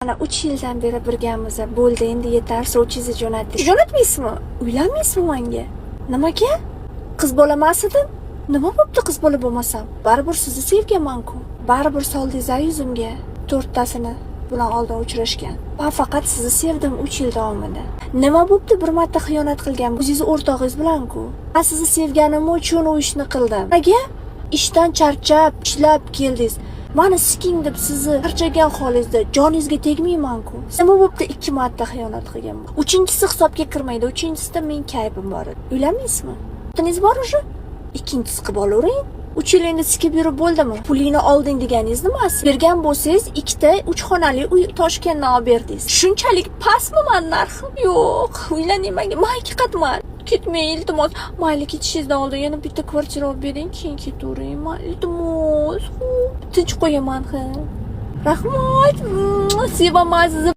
Mana 3 yildan beri birgamiz. Bo'ldi, endi yetar. Sovchingizni jo'natdik. Jo'natmaysizmi? Uylanmaysizmi menga? Nimaga? Qiz bola emas edim. Nima bo'pti qiz bola bo'lmasam? Baribir sizni sevganman-ku. Baribir soldingiz yuzimga. 4tasini bilan oldin uchrashgan. Men faqat sizni sevdim 3 yil davomida. Nima bo'pti bir marta xiyonat qilgan o'zingiz o'rtog'ingiz bilan-ku. Men sizni sevganim uchun u ishni qildim. Nimaga? Ishdan charchab, ishlab keldingiz. Mani siking deb sizni charchagan holingizda joningizga tegmayman-ku. Nima bo'pti 2 marta xiyonat qilganman. 3-inchisi hisobga kirmaydi. 3-inchisida men kayfim bor edi. Uylanmaysizmi? Xotiningiz bor уже? 2-inchisi qilib olavering. 3 yil endi sikib yurib bo'ldimi? Pulingni olding deganingiz nimasi? Bergan bo'lsangiz 2 ta 3 xonali uy Toshkentdan olib berdingiz. Shunchalik pastmi men narxim? Yo'q, uylanayman. Men haqiqatman. Ketmang iltimos. Mayli ketishingizdan oldin yana bitta kvartira olib bering, keyin ketavering. Iltimos. Tinch qo'yaman ha. Rahmat. Sevaman sizni.